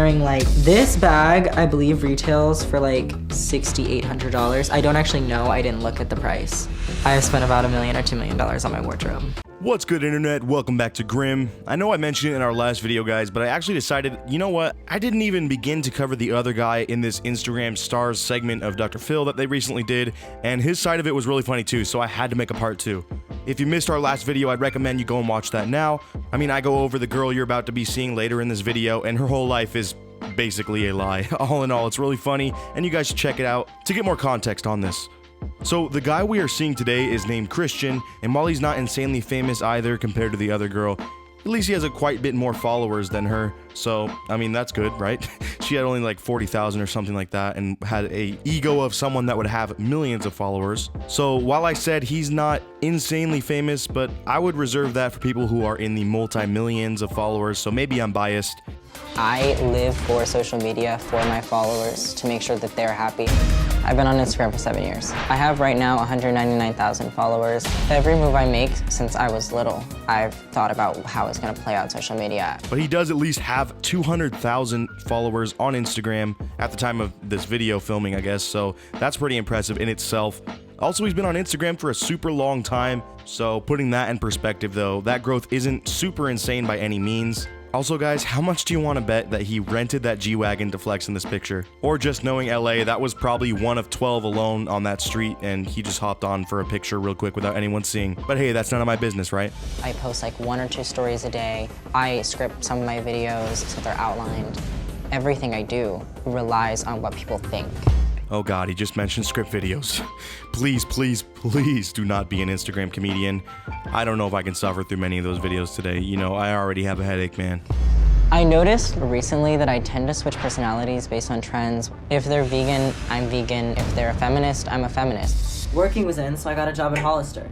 wearing like this bag, I believe retails for like $6,800. I don't actually know, I didn't look at the price. I have spent about $1 million or $2 million on my wardrobe. What's good, internet? Welcome back to Grim. I know I mentioned it in our last video, guys, but I actually decided, you know what? I didn't even begin to cover the other guy in this Instagram stars segment of Dr. Phil that they recently did, and his side of it was really funny too, so I had to make a part 2. If you missed our last video, I'd recommend you go and watch that now. I mean, I go over the girl you're about to be seeing later in this video, and her whole life is basically a lie. All in all, it's really funny, and you guys should check it out to get more context on this. So, the guy we are seeing today is named Christian, and while he's not insanely famous either compared to the other girl, at least he has a quite bit more followers than her, so, I mean, that's good, right? She had only like 40,000 or something like that, and had a ego of someone that would have millions of followers. So, while I said he's not insanely famous, but I would reserve that for people who are in the multi-millions of followers, so maybe I'm biased. I live for social media, for my followers, to make sure that they're happy. I've been on Instagram for 7 years. I have right now 199,000 followers. Every move I make since I was little, I've thought about how it's gonna play out on social media. But he does at least have 200,000 followers on Instagram at the time of this video filming, I guess, so that's pretty impressive in itself. Also, he's been on Instagram for a super long time, so putting that in perspective though, that growth isn't super insane by any means. Also guys, how much do you want to bet that he rented that G-Wagon to flex in this picture? Or just knowing LA, that was probably one of 12 alone on that street and he just hopped on for a picture real quick without anyone seeing. But hey, that's none of my business, right? I post like 1 or 2 stories a day. I script some of my videos so they're outlined. Everything I do relies on what people think. Oh god, he just mentioned script videos. Please, please, please do not be an Instagram comedian. I don't know if I can suffer through many of those videos today. You know, I already have a headache, man. I noticed recently that I tend to switch personalities based on trends. If they're vegan, I'm vegan. If they're a feminist, I'm a feminist. Working was in, so I got a job at Hollister.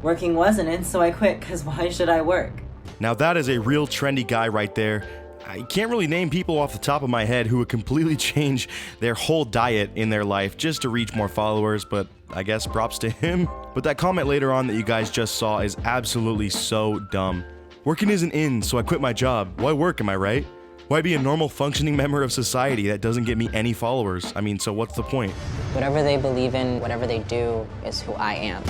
Working wasn't in, so I quit, because why should I work? Now that is a real trendy guy right there. I can't really name people off the top of my head who would completely change their whole diet in their life just to reach more followers, but I guess props to him. But that comment later on that you guys just saw is absolutely so dumb. Working isn't in, so I quit my job. Why work, am I right? Why be a normal functioning member of society that doesn't get me any followers? I mean, so what's the point? Whatever they believe in, whatever they do is who I am.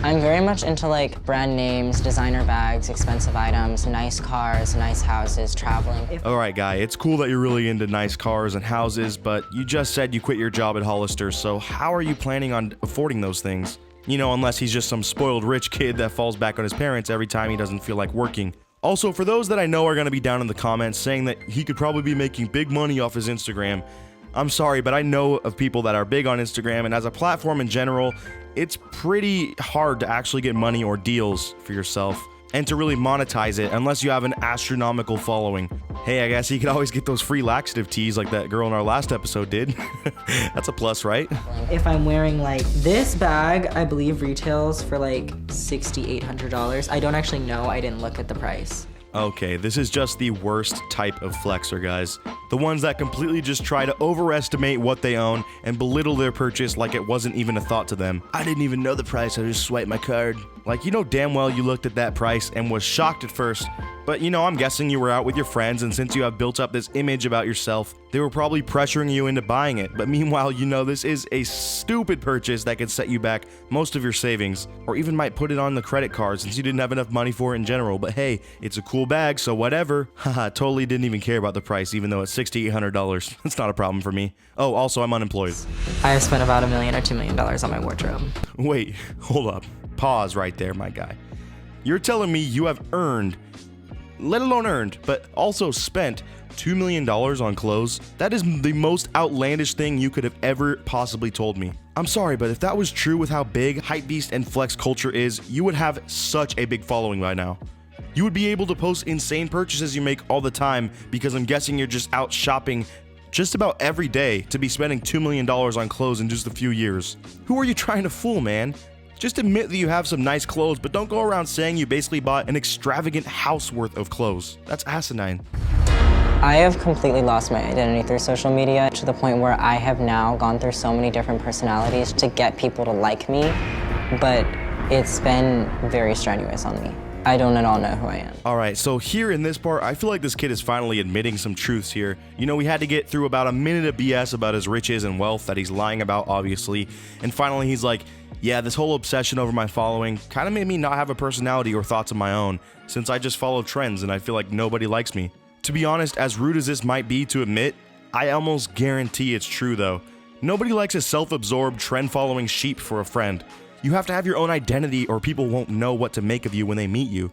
I'm very much into like brand names, designer bags, expensive items, nice cars, nice houses, traveling. Alright guy, it's cool that you're really into nice cars and houses, but you just said you quit your job at Hollister, so how are you planning on affording those things? You know, unless he's just some spoiled rich kid that falls back on his parents every time he doesn't feel like working. Also, for those that I know are going to be down in the comments saying that he could probably be making big money off his Instagram, I'm sorry, but I know of people that are big on Instagram, and as a platform in general, it's pretty hard to actually get money or deals for yourself and to really monetize it unless you have an astronomical following. Hey, I guess you could always get those free laxative teas like that girl in our last episode did. That's a plus, right? If I'm wearing like this bag, I believe retails for like $6,800. I don't actually know, I didn't look at the price. Okay, this is just the worst type of flexer, guys. The ones that completely just try to overestimate what they own and belittle their purchase like it wasn't even a thought to them. I didn't even know the price, I just swiped my card. Like, you know damn well you looked at that price and was shocked at first, but you know, I'm guessing you were out with your friends, and since you have built up this image about yourself, they were probably pressuring you into buying it. But meanwhile, you know this is a stupid purchase that could set you back most of your savings, or even might put it on the credit card since you didn't have enough money for it in general. But hey, it's a cool bag, so whatever. Haha, totally didn't even care about the price, even though it's $6,800. That's not a problem for me. Oh, also, I'm unemployed. I have spent about $1 million or $2 million on my wardrobe. Wait, hold up. Pause right there, my guy. You're telling me you have earned, let alone earned, but also spent $2 million on clothes? That is the most outlandish thing you could have ever possibly told me. I'm sorry, but if that was true with how big hypebeast and flex culture is, you would have such a big following by now. You would be able to post insane purchases you make all the time because I'm guessing you're just out shopping just about every day to be spending $2 million on clothes in just a few years. Who are you trying to fool, man? Just admit that you have some nice clothes, but don't go around saying you basically bought an extravagant house worth of clothes. That's asinine. I have completely lost my identity through social media to the point where I have now gone through so many different personalities to get people to like me, but it's been very strenuous on me. I don't at all know who I am. Alright, so here in this part, I feel like this kid is finally admitting some truths here. You know, we had to get through about a minute of BS about his riches and wealth that he's lying about, obviously. And finally he's like, yeah, this whole obsession over my following kind of made me not have a personality or thoughts of my own, since I just follow trends and I feel like nobody likes me. To be honest, as rude as this might be to admit, I almost guarantee it's true though. Nobody likes a self-absorbed, trend-following sheep for a friend. You have to have your own identity or people won't know what to make of you when they meet you.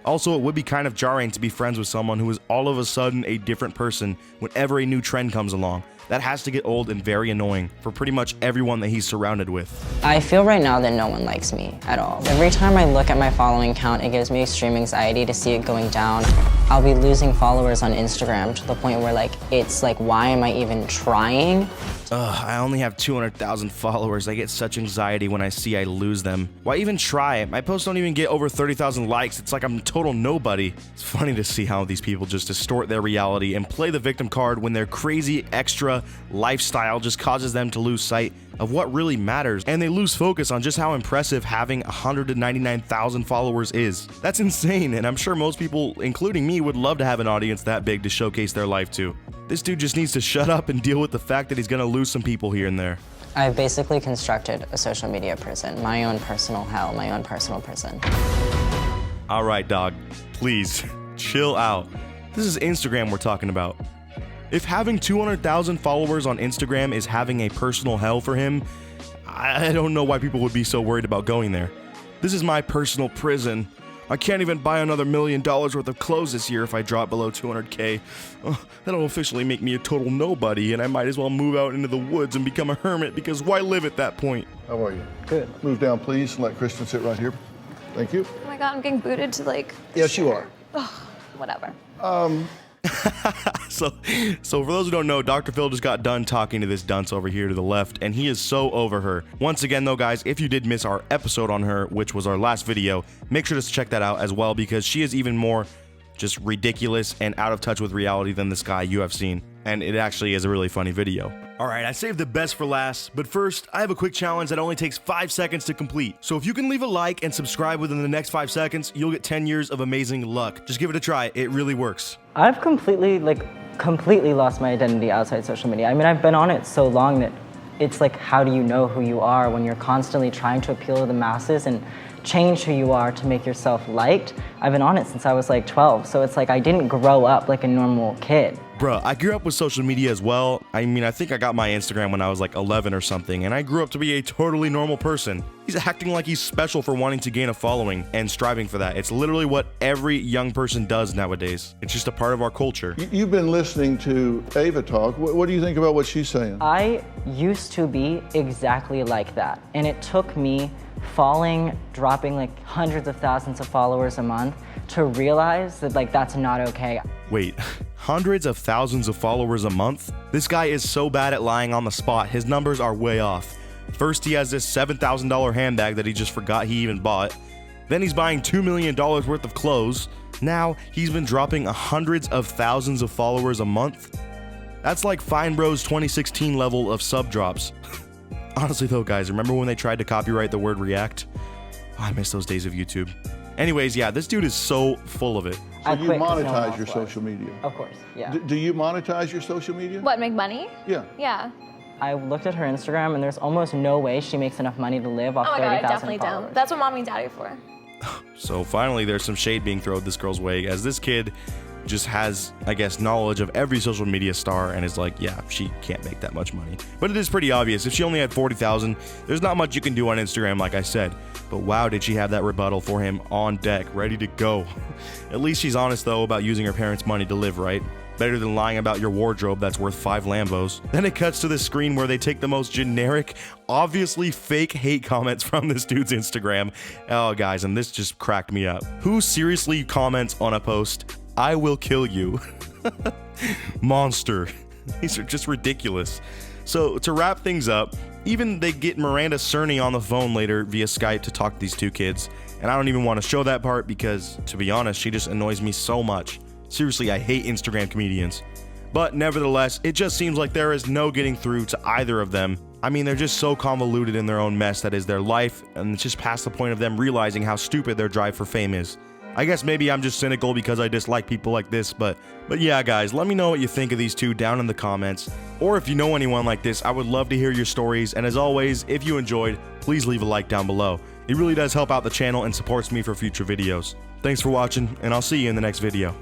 Also, it would be kind of jarring to be friends with someone who is all of a sudden a different person whenever a new trend comes along. That has to get old and very annoying for pretty much everyone that he's surrounded with. I feel right now that no one likes me at all. Every time I look at my following count, it gives me extreme anxiety to see it going down. I'll be losing followers on Instagram to the point where it's like, why am I even trying? I only have 200,000 followers. I get such anxiety when I see I lose them. Why even try? My posts don't even get over 30,000 likes. It's like I'm a total nobody. It's funny to see how these people just distort their reality and play the victim card when their crazy extra lifestyle just causes them to lose sight of what really matters, and they lose focus on just how impressive having 199,000 followers is. That's insane, and I'm sure most people, including me, would love to have an audience that big to showcase their life to. This dude just needs to shut up and deal with the fact that he's gonna lose some people here and there. I've basically constructed a social media prison, my own personal hell, my own personal prison. Alright, dog, please, chill out. This is Instagram we're talking about. If having 200,000 followers on Instagram is having a personal hell for him, I don't know why people would be so worried about going there. This is my personal prison. I can't even buy another $1 million worth of clothes this year if I drop below 200K. That'll officially make me a total nobody, and I might as well move out into the woods and become a hermit, because why live at that point? How are you? Good. Move down, please, and let Kristen sit right here. Thank you. Oh my god, I'm getting booted to Yes, you are. whatever. So for those who don't know, Dr. Phil just got done talking to this dunce over here to the left, and he is so over her. Once again though, guys, if you did miss our episode on her, which was our last video, make sure to check that out as well, because she is even more just ridiculous and out of touch with reality than this guy you have seen. And it actually is a really funny video. Alright, I saved the best for last, but first, I have a quick challenge that only takes 5 seconds to complete. So if you can leave a like and subscribe within the next 5 seconds, you'll get 10 years of amazing luck. Just give it a try, it really works. I've completely lost my identity outside social media. I mean, I've been on it so long that it's like, how do you know who you are when you're constantly trying to appeal to the masses and change who you are to make yourself liked? I've been on it since I was 12, so it's like I didn't grow up like a normal kid. Bruh, I grew up with social media as well. I mean, I think I got my Instagram when I was 11 or something, and I grew up to be a totally normal person. He's acting like he's special for wanting to gain a following and striving for that. It's literally what every young person does nowadays. It's just a part of our culture. You've been listening to Ava talk. What do you think about what she's saying? I used to be exactly like that, and it took me falling, dropping hundreds of thousands of followers a month to realize that that's not okay. Wait, hundreds of thousands of followers a month? This guy is so bad at lying on the spot, his numbers are way off. First, he has this $7,000 handbag that he just forgot he even bought. Then he's buying $2 million worth of clothes. Now, he's been dropping hundreds of thousands of followers a month. That's like Fine Bros 2016 level of sub drops. Honestly though, guys, remember when they tried to copyright the word react? Oh, I miss those days of YouTube. Anyways, yeah, this dude is so full of it. So you monetize your social media? Of course, yeah. Do you monetize your social media? What, make money? Yeah. Yeah. I looked at her Instagram, and there's almost no way she makes enough money to live off Oh my god, I 30,000 definitely followers. don't. That's what mommy and daddy are for. So finally, there's some shade being thrown this girl's way, as this kid just has, I guess, knowledge of every social media star and is like, yeah, she can't make that much money. But it is pretty obvious. If she only had 40,000, there's not much you can do on Instagram, like I said. But wow, did she have that rebuttal for him on deck, ready to go. At least she's honest, though, about using her parents' money to live, right? Better than lying about your wardrobe that's worth 5 Lambos. Then it cuts to this screen where they take the most generic, obviously fake hate comments from this dude's Instagram. Oh, guys, and this just cracked me up. Who seriously comments on a post, "I will kill you"? Monster. These are just ridiculous. So to wrap things up, even they get Miranda Cerny on the phone later via Skype to talk to these two kids. And I don't even want to show that part because, to be honest, she just annoys me so much. Seriously, I hate Instagram comedians. But nevertheless, it just seems like there is no getting through to either of them. I mean, they're just so convoluted in their own mess that is their life, and it's just past the point of them realizing how stupid their drive for fame is. I guess maybe I'm just cynical because I dislike people like this, but yeah, guys, let me know what you think of these two down in the comments. Or if you know anyone like this, I would love to hear your stories, and as always, if you enjoyed, please leave a like down below. It really does help out the channel and supports me for future videos. Thanks for watching, and I'll see you in the next video.